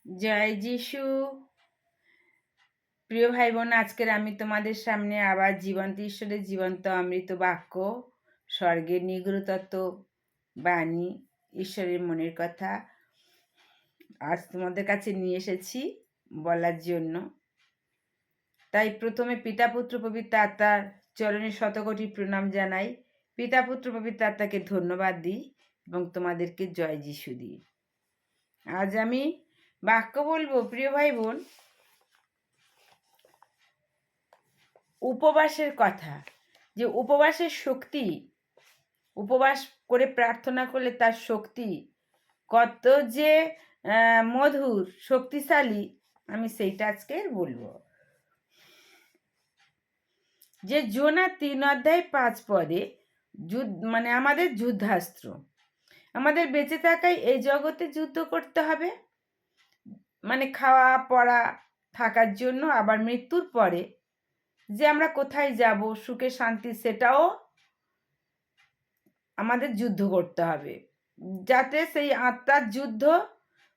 জয় যিশু। প্রিয় ভাই বোন, আজকের আমি তোমাদের সামনে আবার জীবন্ত ঈশ্বরের জীবন্ত অমৃত বাক্য, স্বর্গের নিগূঢ়তত্ত্ব বাণী, ঈশ্বরের মনের কথা আজ তোমাদের কাছে নিয়ে এসেছি বলার জন্য। তাই প্রথমে পিতা পুত্র পবিত্র আত্মার চরণে শতকোটি প্রণাম জানাই। পিতা পুত্র পবিত্র আত্মাকে ধন্যবাদ দিই এবং তোমাদেরকে জয় যিশু দিই। আজ আমি বাক্য বলবো প্রিয় ভাই বোন, উপবাসের কথা। যে উপবাসের শক্তি, উপবাস করে প্রার্থনা করলে তার শক্তি কত যে মধুর, শক্তিশালী, আমি সেইটা আজকে বলবো। যে যোনা 3:5 মানে আমাদের যুদ্ধাস্ত্র। আমাদের বেঁচে থাকায় এই জগতে যুদ্ধ করতে হবে, মানে খাওয়া পড়া থাকার জন্য। আবার মৃত্যুর পরে যে আমরা কোথায় যাব সুখে শান্তি, সেটাও আমাদের যুদ্ধ করতে হবে, যাতে সেই আত্মার যুদ্ধ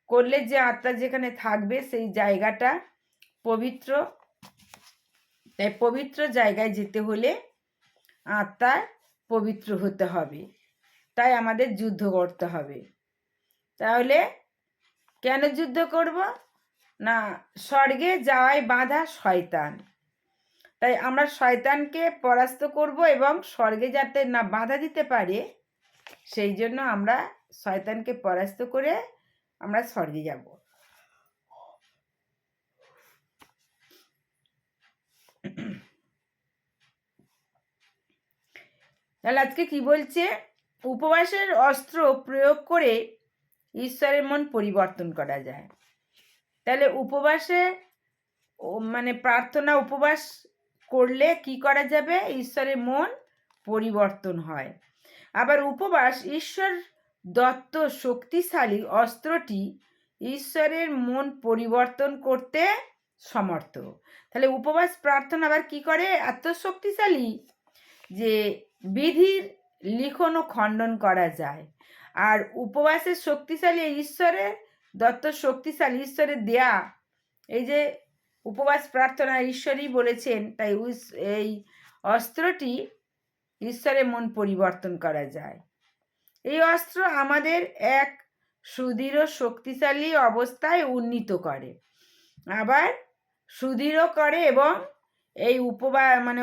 করলে যে আত্মা যেখানে থাকবে সেই জায়গাটা পবিত্র। তাই পবিত্র জায়গায় যেতে হলে আত্মার পবিত্র হতে হবে, তাই আমাদের যুদ্ধ করতে হবে। তাহলে কেন যুদ্ধ করব না? স্বর্গে যাওয়ায় বাধা শয়তান। তাই আমরা শয়তানকে পরাস্ত করব এবং স্বর্গে যাতে না বাধা দিতে পারে, সেই জন্য আমরা শয়তানকে পরাস্ত করে আমরা স্বর্গে যাব। তাহলে আজকে কি বলছে? উপবাসের অস্ত্র প্রয়োগ করে ঈশ্বরের মন পরিবর্তন করা যায়। তাহলে উপবাসে মানে প্রার্থনা উপবাস করলে কি করা যাবে? ঈশ্বরের মন পরিবর্তন হয়। আবার উপবাস ঈশ্বর দত্ত শক্তিশালী অস্ত্রটি ঈশ্বরের মন পরিবর্তন করতে সমর্থ। তাহলে উপবাস প্রার্থনা আবার কি করে? এত শক্তিশালী যে বিধির লিখনও খণ্ডন করা যায়। আর উপবাসের শক্তিশালী ঈশ্বরের দত্ত শক্তিশালী, ঈশ্বরের দেয়া এই যে উপবাস প্রার্থনা ঈশ্বরই বলেছেন, তাই এই অস্ত্রটি ঈশ্বরের মন পরিবর্তন করা যায়। এই অস্ত্র আমাদের এক সুদৃঢ় শক্তিশালী অবস্থায় উন্নীত করে, আবার সুদৃঢ় করে, এবং এই মানে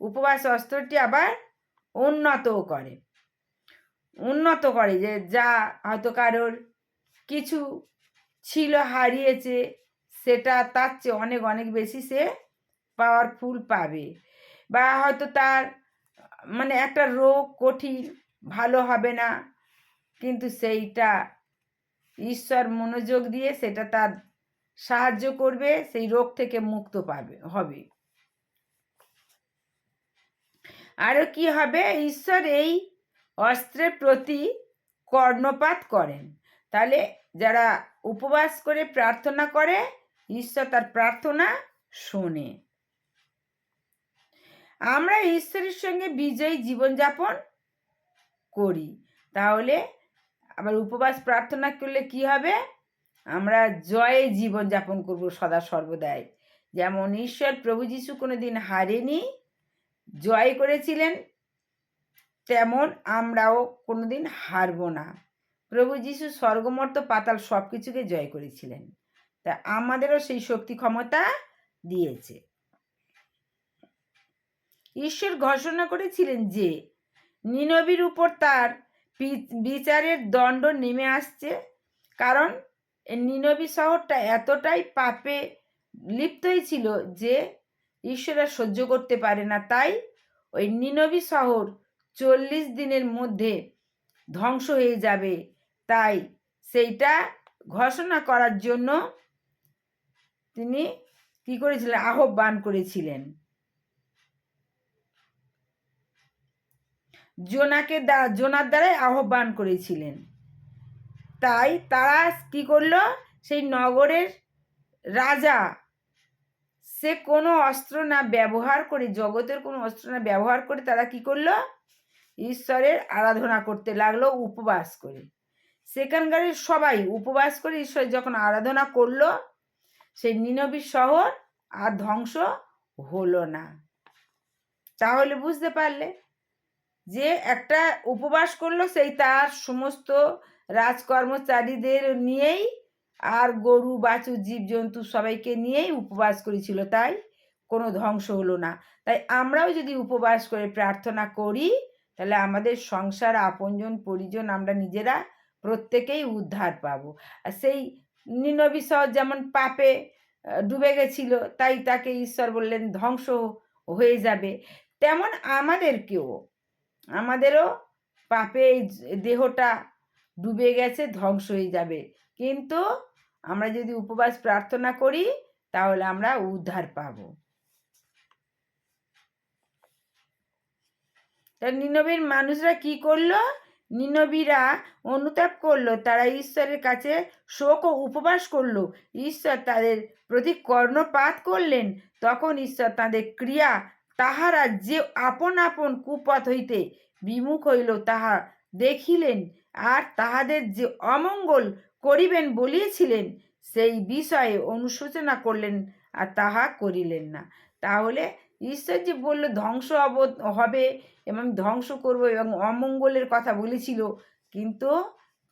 উপবাস অস্ত্রটি আবার উন্নতও করে। যে যা হয়তো কারোর কিছু ছিল, হারিয়েছে, সেটা তার চেয়ে অনেক অনেক বেশি সে পাওয়ারফুল পাবে। বা হয়তো তার মানে একটা রোগ কঠিন, ভালো হবে না, কিন্তু সেইটা ঈশ্বর মনোযোগ দিয়ে সেটা তার সাহায্য করবে, সেই রোগ থেকে মুক্ত হবে। আরও কি হবে? ঈশ্বর এই অস্ত্রের প্রতি কর্ণপাত করেন। তাহলে যারা উপবাস করে প্রার্থনা করে, ঈশ্বর তার প্রার্থনা শোনে। আমরা ঈশ্বরের সঙ্গে বিজয়ী জীবনযাপন করি। তাহলে আবার উপবাস প্রার্থনা করলে কি হবে? আমরা জয়ে জীবনযাপন করব সদা সর্বদাই। যেমন ঈশ্বর প্রভু যিশু কোনোদিন হারেনি, জয় করেছিলেন, তেমন আমরাও কোনোদিন হারব না। প্রভু যিশু স্বর্গমর্ত পাতাল সব কিছুকে জয় করেছিলেন, তা আমাদেরও সেই শক্তি ক্ষমতা দিয়েছে। ঈশ্বর ঘোষণা করেছিলেন যে নিনবীর উপর তার বিচারের দণ্ড নেমে আসছে, কারণ নিনবী শহরটা এতটাই পাপে লিপ্ত হয়েছিল যে ঈশ্বর সহ্য করতে পারে না। তাই ওই নিনবী শহর 40 দিনের মধ্যে ধ্বংস হয়ে যাবে। তাই সেইটা ঘোষণা করার জন্য তিনি কি করেছিলেন? আহ্বান করেছিলেন। জোনার দ্বারাই আহ্বান করেছিলেন। তাই তারা কি করলো? সেই নগরের রাজা সে কোনো অস্ত্র না ব্যবহার করে, জগতের কোনো অস্ত্র না ব্যবহার করে তারা কি করলো? ঈশ্বরের আরাধনা করতে লাগলো উপবাস করে। সেখানকারের সবাই উপবাস করে ঈশ্বর যখন আরাধনা করলো, সেই নিনবী শহর আর ধ্বংস হলো না। তাহলে বুঝতে পারলে যে একটা উপবাস করলো, সেই তার সমস্ত রাজকর্মচারীদের নিয়েই আর গরু বাছুর জীবজন্তু সবাইকে নিয়েই উপবাস করেছিল, তাই কোনো ধ্বংস হলো না। তাই আমরাও যদি উপবাস করে প্রার্থনা করি, তাহলে আমাদের সংসার, আপনজন, পরিজন, আমরা নিজেরা প্রত্যেকেই উদ্ধার পাবো। আর সেই নিনবী শহর যেমন পাপে ডুবে গেছিল, তাই তাকে ঈশ্বর বললেন ধ্বংস হয়ে যাবে, তেমন আমাদেরও পাপে এই দেহটা ডুবে গেছে, ধ্বংস হয়ে যাবে। কিন্তু আমরা যদি উপবাস প্রার্থনা করি, তাহলে আমরা উদ্ধার পাবো। তা নিনবীর মানুষরা কি করলো? নিনবীরা অনুতাপ করলো, তারা ঈশ্বরের কাছে শোক ও উপবাস করলো। ঈশ্বর তাদের প্রতি কর্ণপাত করলেন। তখন ঈশ্বর তাদের ক্রিয়া, তাহারা যে আপন আপন কুপথ হইতে বিমুখ হইল তাহা দেখিলেন, আর তাহাদের যে অমঙ্গল করিবেন বলিয়েছিলেন, সেই বিষয়ে অনুশোচনা করলেন আর তাহা করিলেন না। তাহলে ঈশ্বর যে বলল ধ্বংস হবে এবং ধ্বংস করব এবং অমঙ্গলের কথা বলেছিল, কিন্তু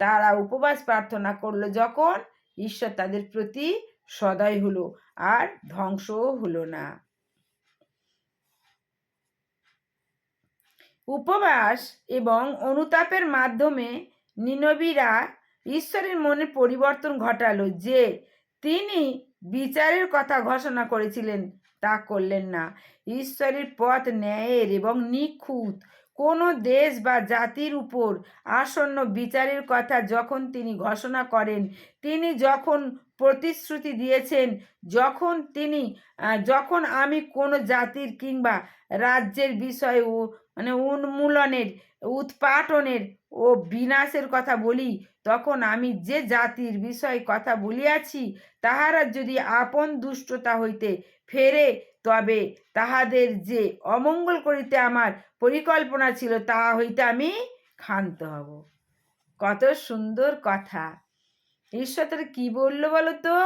তারা উপবাস প্রার্থনা করলো যখন, ঈশ্বর তাদের প্রতি সদয় হলো আর ধ্বংসও হলো না। উপবাস এবং অনুতাপের মাধ্যমে নিনবীরা ঈশ্বরের মনে পরিবর্তন ঘটালো, যে তিনি বিচারের কথা ঘোষণা করেছিলেন তা করলেন না। ঈশ্বরের পথ ন্যায়ের এবং নিখুঁত। কোনো দেশ বা জাতির উপর আসন্ন বিচারের কথা যখন তিনি ঘোষণা করেন, তিনি যখন প্রতিশ্রুতি দিয়েছেন, যখন আমি কোনো জাতির কিংবা রাজ্যের বিষয়ে উন্মূলনের, উৎপাটনের ও বিনাশের কথা বলি, তখন আমি যে জাতির বিষয়ে কথা বলিয়াছি, তাহারা যদি আপন দুষ্টতা হইতে ফেরে, তবে তাহাদের যে অমঙ্গল করিতে আমার পরিকল্পনা ছিল, তাহা হইতে আমি ক্ষান্ত হব। কত সুন্দর কথা! ঈশ্বর তার কি বললো বলো তো?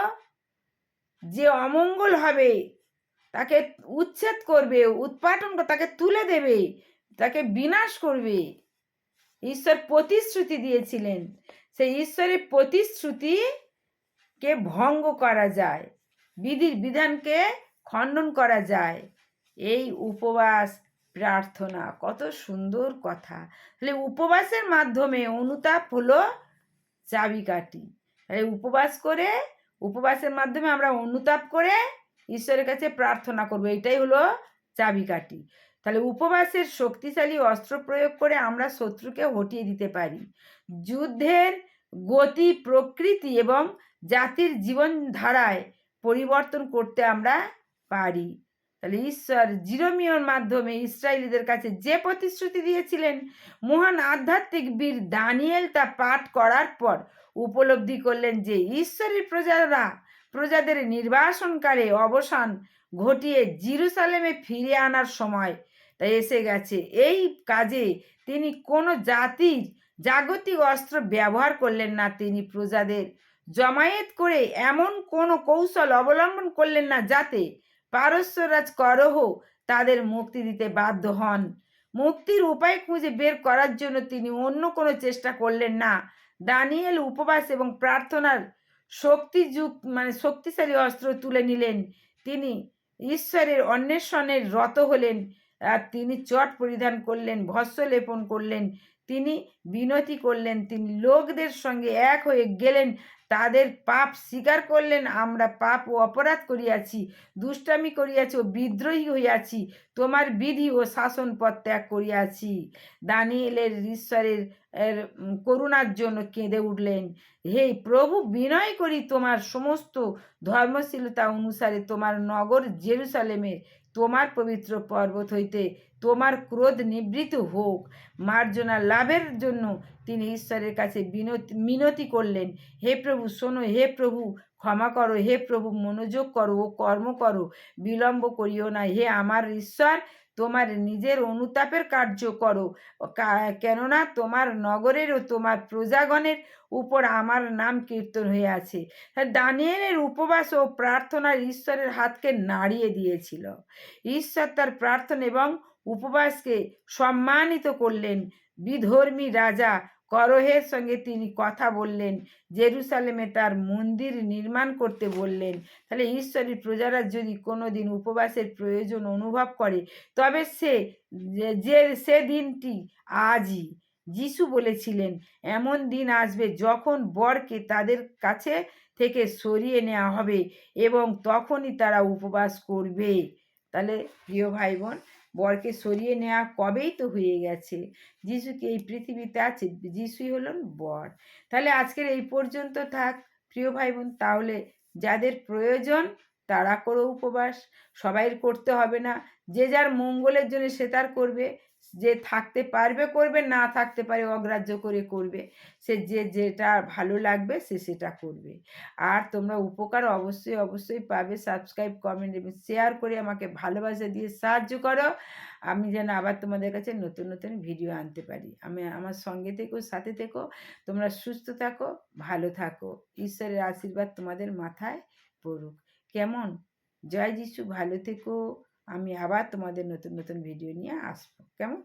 যে অমঙ্গল হবে তাকে উচ্ছেদ করবে, উৎপাটন করে তাকে তুলে দেবে, তাকে বিনাশ করবে। ঈশ্বর প্রতিশ্রুতি দিয়েছিলেন। সেই ঈশ্বরের প্রতিশ্রুতিকে ভঙ্গ করা যায়, বিধির বিধানকে খণ্ডন করা যায় এই উপবাস প্রার্থনা। কত সুন্দর কথা! তাহলে উপবাসের মাধ্যমে অনুতাপ হলো চাবিকাঠি। তাহলে উপবাসের মাধ্যমে আমরা অনুতাপ করে ঈশ্বরের কাছে প্রার্থনা করব, এটাই হলো চাবিকাঠি। তাহলে উপবাসের শক্তিশালী অস্ত্র প্রয়োগ করে আমরা শত্রুকে হটিয়ে দিতে পারি। যুদ্ধের গতি, প্রকৃতি এবং জাতির জীবনধারায় পরিবর্তন করতে আমরা পারি। তাহলে ঈশ্বর জিরোমিওর মাধ্যমে ইসরায়েলিদের কাছে যে প্রতিশ্রুতি দিয়েছিলেন, মহান আধ্যাত্মিক বীর দানিয়েল তা পাঠ করার পর উপলব্ধি করলেন যে ঈশ্বরের প্রজাদের নির্বাসনকালে অবসান ঘটিয়ে জেরুজালেমে ফিরে আনার সময় তাই এসে গেছে। এই কাজে তিনি কোনো জাগতিক অস্ত্র ব্যবহার করলেন না। তিনি প্রজাদের জমায়েত করে এমন কোনো কৌশল অবলম্বন করলেন না যাতে পারস্যরাজ করহ তাদের মুক্তি দিতে বাধ্য হন। মুক্তির উপায় খুঁজে বের করার জন্য তিনি অন্য কোনো চেষ্টা করলেন না। দানিয়েল উপবাস এবং প্রার্থনার শক্তিশালী অস্ত্র তুলে নিলেন। তিনি ঈশ্বরের অন্বেষণের রত হলেন, আর তিনি চট পরিধান করলেন, ভস্য লেপন করলেন, তিনি বিনতি করলেন, তিনি লোকদের সঙ্গে এক হয়ে গেলেন, তাদের পাপ স্বীকার করলেন। আমরা পাপ ও অপরাধ করিয়াছি, দুষ্টামি করিয়াছি ও বিদ্রোহী হইয়াছি, তোমার বিধি ও শাসন পথ ত্যাগ করিয়াছি। দানিয়েলের ঈশ্বরের করুণার জন্য কেঁদে উঠলেন, হে প্রভু, বিনয় করি তোমার সমস্ত ধর্মশীলতা অনুসারে তোমার নগর জেরুজালেমে তোমার পবিত্র পর্বত হইতে তোমার ক্রোধ নিবৃত্ত হোক। মার্জনা লাভের জন্য তিনি ঈশ্বরের কাছে মিনতি করলেন, হে প্রভু শোনো, হে প্রভু ক্ষমা করো, হে প্রভু মনোযোগ করো ও কর্ম করো, বিলম্ব করিও না। হে আমার ঈশ্বর, তোমার নিজের অনুতাপের কার্য করো, কেননা তোমার নগরের ও তোমার প্রজাগণের উপর আমার নাম কীর্তন হয়ে আছে। দানিয়েলের উপবাস ও প্রার্থনার ঈশ্বরের হাতকে নাড়িয়ে দিয়েছিল। ঈশ্বর তার প্রার্থনা এবং উপবাসকে সম্মানিত করলেন। বিধর্মী রাজা করহের সঙ্গে তিনি কথা বললেন, জেরুসালেমে তার মন্দির নির্মাণ করতে বললেন। তাহলে ঈশ্বরের প্রজারা যদি কোনো দিন উপবাসের প্রয়োজন অনুভব করে, তবে সে দিনটি আজই। যিশু বলেছিলেন, এমন দিন আসবে যখন বরকে তাদের কাছে থেকে সরিয়ে নেওয়া হবে এবং তখনই তারা উপবাস করবে। তাহলে প্রিয় ভাই বোন, বরকে সরিয়ে নেওয়া কবেই তো হয়ে গেছে। যিশু কি এই পৃথিবীতে আছে? যিশুই হলেন বর। তাহলে আজকের এই পর্যন্ত থাক প্রিয় ভাই বোন। তাহলে যাদের প্রয়োজন তারা করো উপবাস, সবাই করতে হবে না। যে যার মঙ্গলের জন্য সে তার করবে, যে থাকতে পারবে করবে, না থাকতে পারে অগ্রাহ্য করে করবে। সে যেটা ভালো লাগবে সে সেটা করবে। আর তোমরা উপকার অবশ্যই অবশ্যই পাবে। সাবস্ক্রাইব, কমেন্ট এবং শেয়ার করে আমাকে ভালোবাসা দিয়ে সাহায্য করো, আমি যেন আবার তোমাদের কাছে নতুন নতুন ভিডিও আনতে পারি। আমার সঙ্গে থেকো, সাথে থেকো। তোমরা সুস্থ থাকো, ভালো থাকো। ঈশ্বরের আশীর্বাদ তোমাদের মাথায় পড়ুক। কেমন? জয় যিশু, ভালো থেকো। আমি আবার তোমাদের নতুন নতুন ভিডিও নিয়ে আসবো। কেমন?